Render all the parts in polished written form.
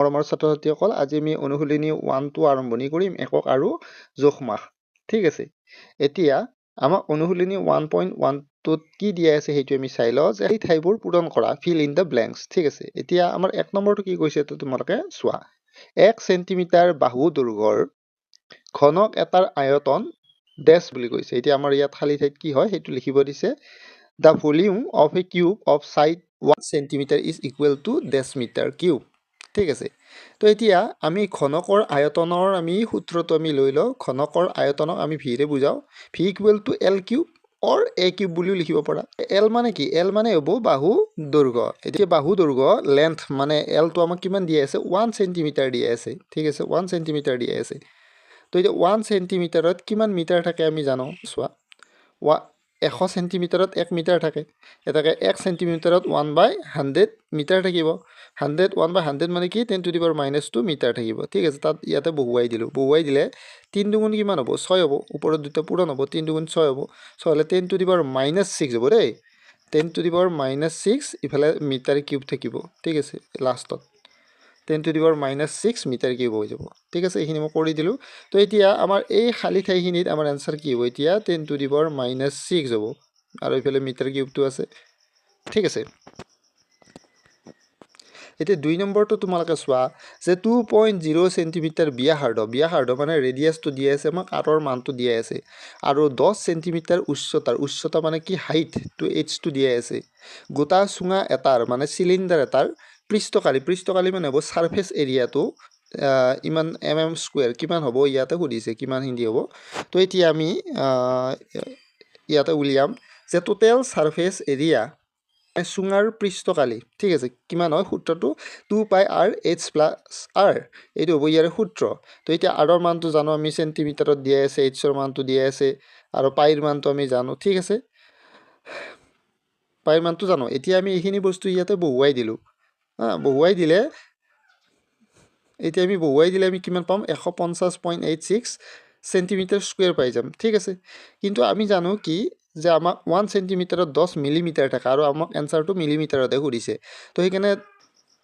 মৰমৰ ছাত্ৰ-ছাত্ৰীসকল আজি আমি অনুশীলনী 1 আৰম্ভণি কৰিম একক আৰু জোখমাখ ঠিক আছে এতিয়া আমাক অনুশীলনী 1.1 কি দিয়া আছে সেইটো আমি চাই লওঁ যে এই ঠাইবোৰ পূৰণ কৰা ফিল ইন দ্য ব্ল্যাঙ্কস ঠিক আছে এতিয়া আমাৰ এক নম্বৰটো কি কৈছে তো তোমালোকে চোৱা 1 সেন্টিমিটাৰ বাহু দৈৰ্ঘ্যৰ ঘনক এটাৰ আয়তন ডেশ বুলি কৈছে এতিয়া আমাৰ ইয়াত খালি ঠাইত কি হয় সেইটো লিখিব দিছে the volume of a cube of side 1 centimeter is equal to dash meter cube ঠিক আছে তো এতিয়া আমি ঘনকৰ আয়তনৰ আমি সূত্ৰটো আমি লৈ লওঁ ঘনকৰ আয়তনক আমি v ৰে বুজাও v equal to l cube or a cube বুলিও লিখিব পাৰা l মানে কি l মানে হ'ব বাহু দৈৰ্ঘ্য এতিয়া বাহু দৈৰ্ঘ্য লেন্থ মানে l টো আমাক কিমান দিয়া আছে 1 সেন্টিমিটাৰ দিয়া আছে ঠিক আছে 1 সেন্টিমিটাৰ দিয়া আছে তো এতিয়া 1 সেন্টিমিটাৰত কিমান মিটাৰ থাকে আমি জানো চোৱা 100 সেন্টিমিটাৰত 1 মিটাৰ থাকে এটাকে 1 সেন্টিমিটাৰত 1/100 মিটাৰ থাকিব 100 1/100 মানে কি 10 to the power -2 মিটাৰ থাকিব ঠিক আছে তাত ইয়াতে বহুৱাই দিলে 3 দুগুণ কিমান হ'ব 6 হ'ব ওপৰত দুটা পূৰণ হ'ব 3 দুগুণ 6 হ'ব 6 হলে 10 to the power -6 হ'ব দেই 10 to the power -6 ইফালে মিটাৰ কিউব থাকিব ঠিক আছে লাষ্টত 10 to the power -6 metre cube হৈ যাব ঠিক আছে এইখিনি মই কৰি দিলো তো এতিয়া আমাৰ এই খালি ঠাইখিনিত আমাৰ আনসাৰ কি হ'ব এতিয়া 10 to the power -6 হ'ব আৰু ইফালে মিটাৰ কিউবটো আছে ঠিক আছে এতিয়া 2 নম্বৰটো তোমালোকে চোৱা যে 2.0 সেন্টিমিটাৰ ব্যাসাৰ্ধ মানে ৰেডিয়াসটো দিয়া আছে আমাক আৰৰ মানটো দিয়া আছে আৰু 10 সেন্টিমিটাৰ উচ্চতা মানে কি হাইট টু h টো দিয়া আছে গোটা চুঙা এটাৰ মানে সিলিন্ডাৰ এটাৰ পৃষ্ঠকালি মানে হ'ব সাৰফেস এৰিয়াটো ইমান mm² কিমান হ'ব ইয়াতে সুধিছে কিমান হিন্দি হ'ব তো এতিয়া আমি ইয়াতে উলিয়াম যে টোটাল সাৰফেস এৰিয়া চুঙাৰ পৃষ্ঠকালি ঠিক আছে কিমান হয় সূত্ৰটো 2πr/h + r এইটো হ'ব ইয়াৰ সূত্ৰ তো এতিয়া r ৰ মানটো জানো আমি সেন্টিমিটাৰত দিয়া আছে h ৰ মানটো দিয়া আছে আৰু পাইৰ মানটো আমি জানো ঠিক আছে পাইৰ মানটো জানো এতিয়া আমি এইখিনি বস্তু ইয়াতে বহুৱাই দিলো বহুৱাই দিলে আমি কিমান পাম 150.86 সেন্টিমিটাৰ স্কয়াৰ পাই যাম ঠিক আছে কিন্তু আমি জানো কি যে আমাক 1 সেন্টিমিটাৰত 10 মিলিমিটাৰ থাকে আৰু আমাক এনসাৰটো মিলিমিটাৰতে সুধিছে তো সেইকাৰণে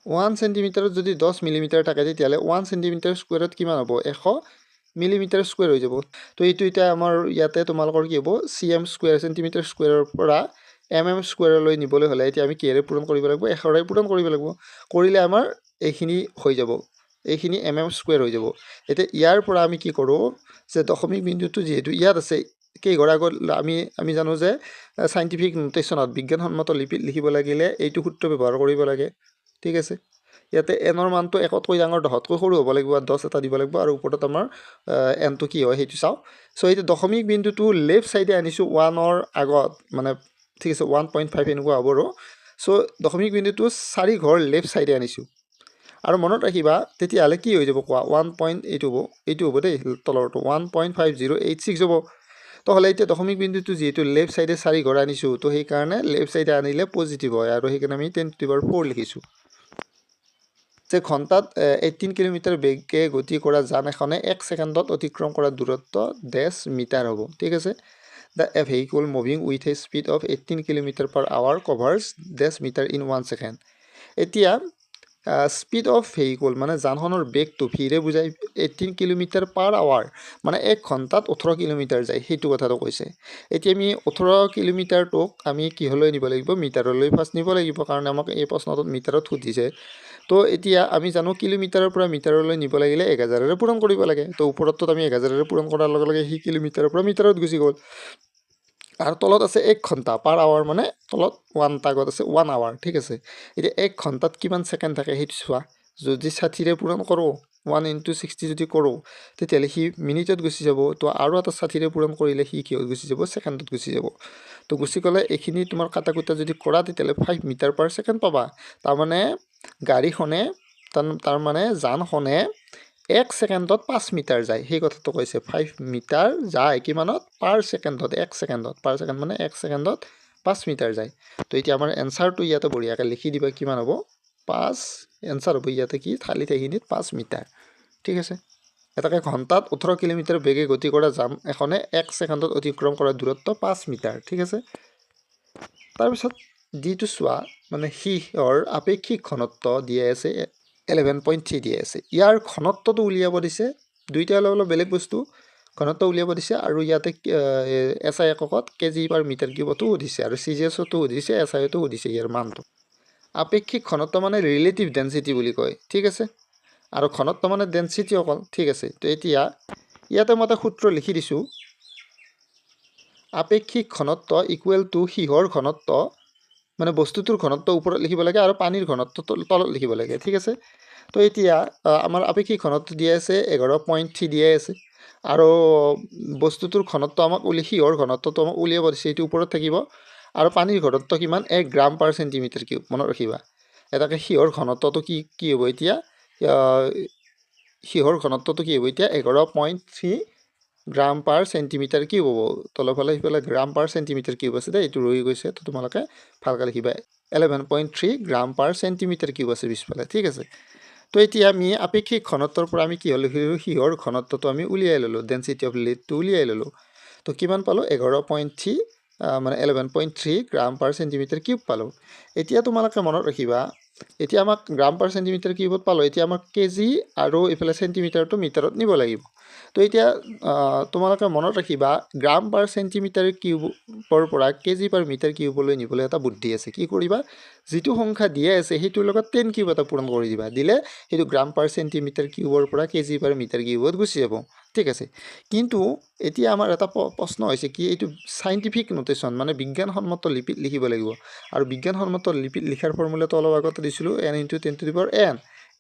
1 সেন্টিমিটাৰত যদি 10 মিলিমিটাৰ থাকে তেতিয়ালে 1 সেন্টিমিটাৰ স্কয়াৰত কিমান হ'ব 100 মিলিমিটাৰ স্কয়াৰ হৈ যাব তো এইটো এটা আমাৰ ইয়াতে তোমালোকৰ কি হ'ব cm স্কয়াৰ সেন্টিমিটাৰ স্কয়াৰৰ পৰা mm স্কয়াৰলৈ নিবলৈ হলে এতিয়া আমি কিৰে পূৰণ কৰিব লাগিব 100 ৰে পূৰণ কৰিব লাগিব কৰিলে আমাৰ এইখিনি হৈ যাব এইখিনি mm স্কয়াৰ হৈ যাব এতিয়া ইয়াৰ পৰা আমি কি কৰো যে দশমিক বিন্দুটো যেহেতু ইয়াত আছে কেই ঘৰ আগত আমি জানো যে সাইন্টিফিক নোটেশনত বিজ্ঞানসন্মত লিপিত লিখিব লাগিলে এইটো সূত্ৰ ব্যৱহাৰ কৰিব লাগে ঠিক আছে ইয়াতে n ৰ মানটো 1 তকৈ ডাঙৰ 10 তকৈ সৰু হ'ব লাগিব 10 এটা দিব লাগিব আৰু ওপৰত আমাৰ n টো কি হয় সেইটো চাও সো এই দশমিক বিন্দুটো লেফট সাইডে আনিছো 1 ৰ আগত মানে ঠিক আছে 1.5 এনেকুৱা হ'ব ৰ সো দশমিক বিন্দুটো 4 ঘৰ লেফট সাইডে আনিছো আৰু মনত ৰাখিবা তেতিয়ালে কি হৈ যাব কোৱা 1.8 হ'ব দেই তলৰটো 1.5086 হ'ব তো হলে এতিয়া দশমিক বিন্দুটো যেহেতু লেফট সাইডে 4 ঘৰ আনিছো তো সেই কাৰণে লেফট সাইডে আনিলে পজিটিভ হয় আৰু সেই কাৰণে আমি 10 to the power 4 লিখিছো যে ঘন্টাত 18 কিলোমিটাৰ বেগে গতি কৰা যান এখনে 1 সেকেন্ডত অতিক্ৰম কৰা দূৰত্ব ডেশ মিটাৰ হ'ব ঠিক আছে a vehicle moving with a speed of 18 km/h covers dash meter in 1 second এতিয়া স্পিড অফ ভেহিকল মানে যানখনৰ বেগটো ভিৰে বুজাই 18 km/h মানে 1 ঘন্টাত 18 কিলোমিটাৰ যায় সেইটো কথাটো কৈছে এতিয়া আমি 18 কিলোমিটাৰটোক আমি কিহলৈ নিব লাগিব মিটাৰলৈ ফাৰ্স্ট নিব লাগিব কাৰণ আমাক এই প্ৰশ্নটোত মিটাৰত সুধিছে তো এতিয়া আমি জানো কিলোমিটাৰৰ পৰা মিটাৰলৈ নিব লাগিলে 1000 ৰে পূৰণ কৰিব লাগে তো ওপৰতটো আমি 1000 ৰে পূৰণ কৰাৰ লগে লগে হি কিলোমিটাৰৰ পৰা মিটাৰত গুচি গ'ল আৰু তলত আছে 1 ঘন্টা পাৰ আৱাৰ মানে তলত 1 টাগত আছে 1 আৱাৰ ঠিক আছে এতিয়া 1 ঘন্টাত কিমান সেকেন্ড থাকে হেতু চোৱা যদি 60 ৰে পূৰণ কৰো 1 * 60 যদি কৰো তেতিয়ালে হি মিনিটত গুচি যাব তো আৰু এটা 60 ৰে পূৰণ কৰিলে হি কি গুচি যাব সেকেন্ডত গুচি যাব তো গুচি গলে এখিনি তোমাৰ কাটাকুটা যদি কৰা তেতিয়ালে 5 মিটাৰ/সেকেন্ড পাবা তাৰ মানে গাড়ীখনে তাৰ মানে যানখনে 1 সেকেন্ডত 5 মিটাৰ যায় সেই কথাটো কৈছে 5 মিটাৰ যায় কিমানত পাৰ সেকেন্ডত 1 সেকেন্ডত পাৰ সেকেন্ড মানে 1 সেকেন্ডত 5 মিটাৰ যায় তো এতিয়া আমাৰ এনসাৰটো ইয়াতে বঢ়িয়াকৈ লিখি দিবা কিমান হ'ব 5 এনসাৰ হ'ব ইয়াতে কি খালি ঠাইখিনিত 5 মিটাৰ ঠিক আছে এটাকে ঘন্টাত 18 কিলোমিটাৰ বেগে গতি কৰা যান এখনে 1 সেকেন্ডত অতিক্ৰম কৰা দূৰত্ব 5 মিটাৰ ঠিক আছে তাৰ পিছত ডিটো চোৱা মানে হিৰ আপেক্ষিক ঘনত্ব দিয়া আছে 11.3 দিয়া আছে ইয়াৰ ঘনত্বটো উলিয়াব দিছে দুইটা অলপ বেলেগ বস্তু ঘনত্ব উলিয়াব দিছে আৰু ইয়াতে SI এককত কেজি পাৰ মিটাৰ কিউবতো সুধিছে আৰু CGS-তো সুধিছে SI-তো সুধিছে ইয়াৰ মানটো আপেক্ষিক ঘনত্ব মানে ৰিলেটিভ ডেন্সিটি বুলি কয় ঠিক আছে আৰু ঘনত্ব মানে ডেন্সিটি অকল ঠিক আছে তো এতিয়া ইয়াতে মই এটা সূত্ৰ লিখি দিছোঁ আপেক্ষিক ঘনত্ব ইকুৱেল টু সিহৰ ঘনত্ব মানে বস্তুটোৰ ঘনত্ব ওপৰত লিখিব লাগে আৰু পানীৰ ঘনত্ব তলত লিখিব লাগে ঠিক আছে তো এতিয়া আমাৰ আপেক্ষিক ঘনত্ব দিয়া আছে 11.3 দিয়া আছে আৰু বস্তুটোৰ ঘনত্ব আমাক সিহৰ ঘনত্বটো আমাক উলিয়াব দিছে এইটো ওপৰত থাকিব আৰু পানীৰ ঘনত্ব কিমান 1 গ্ৰাম পাৰ চেণ্টিমিটাৰ কিউব মনত ৰাখিবা এটাকে সিহৰ ঘনত্বটো কি হ'ব এতিয়া সিহৰ ঘনত্বটো কি হ'ব এতিয়া 11.3 গ্ৰাম পাৰ চেণ্টিমিটাৰ কিউব হ'ব তলফালে সিফালে গ্ৰাম পাৰ চেণ্টিমিটাৰ কিউব আছে দেই এইটো ৰৈ গৈছে তো তোমালোকে ভালকৈ লিখিবা 11.3 গ্ৰাম পাৰ চেণ্টিমিটাৰ কিউব আছে পিছফালে ঠিক আছে তো এতিয়া আমি আপেক্ষিক ঘনত্বৰ পৰা আমি কি লিখিলোঁ সিহৰ ঘনত্বটো আমি উলিয়াই ল'লোঁ ডেন্সিটি অফ লিডটো উলিয়াই ল'লোঁ তো কিমান পালোঁ 11.3 মানে 11.3 গ্ৰাম পাৰ চেণ্টিমিটাৰ কিউব পালোঁ এতিয়া তোমালোকে মনত ৰাখিবা এতিয়া আমাক গ্ৰাম পাৰ চেণ্টিমিটাৰ কিউবত পালোঁ এতিয়া আমাক কেজি আৰু এইফালে চেণ্টিমিটাৰটো মিটাৰত নিব লাগিব তো এতিয়া তোমালোকে মনত ৰাখিবা গ্ৰাম পাৰ চেণ্টিমিটাৰ কিউবৰ পৰা কেজি পাৰ মিটাৰ কিউবলৈ নিবলৈ এটা বুদ্ধি আছে কি কৰিবা যিটো সংখ্যা দিয়া আছে সেইটোৰ লগত 10 কিউব এটা পূৰণ কৰি দিবা দিলে সেইটো গ্ৰাম পাৰ চেণ্টিমিটাৰ কিউবৰ পৰা কেজি পাৰ মিটাৰ কিউবত গুচি যাব ঠিক আছে কিন্তু এতিয়া আমাৰ এটা প্ৰশ্ন হৈছে কি এইটো সাইন্টিফিক নোটেশ্যন মানে বিজ্ঞানসন্মত লিপিত লিখিব লাগিব আৰু বিজ্ঞানসন্মত লিপিত লিখাৰ ফৰ্মুলাটো অলপ আগতে দিছিলোঁ n × 10⁻n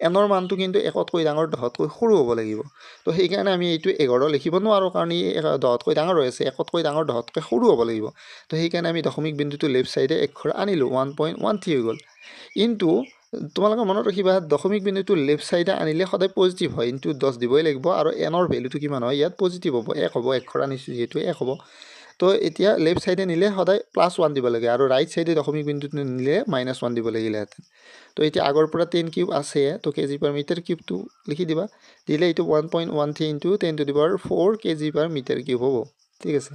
এনৰ মানটো কিন্তু একতকৈ ডাঙৰ দহতকৈ সৰু হ'ব লাগিব তো সেইকাৰণে আমি এইটো 11 লিখিব নোৱাৰোঁ কাৰণ ই দহতকৈ ডাঙৰ হৈ আছে একতকৈ ডাঙৰ দহতকৈ সৰু হ'ব লাগিব তো সেইকাৰণে আমি দশমিক বিন্দুটো লেফ্ট ছাইডে একঘৰ আনিলোঁ 1.13 হৈ গ'ল কিন্তু তোমালোকে মনত ৰাখিবা দশমিক বিন্দুটো লেফ্ট ছাইডে আনিলে সদায় পজিটিভ হয় ইনটু 10 দিবই লাগিব আৰু এনৰ ভেলুটো কিমান হয় ইয়াত পজিটিভ হ'ব 1 হ'ব একঘৰ আনিছোঁ যিহেতু 1 হ'ব তো এতিয়া লেফ্ট ছাইডে নিলে সদায় +1 দিব লাগে আৰু ৰাইট ছাইডে দশমিক বিন্দুটো নিলে -1 দিব লাগিলেহেঁতেন তো এতিয়া আগৰ পৰা 10 কিউব আছে তো কেজি পাৰ মিটাৰ কিউবটো লিখি দিবা দিলে এইটো 1.13 × 10⁻4 কেজি পাৰ মিটাৰ কিউব হ'ব ঠিক আছে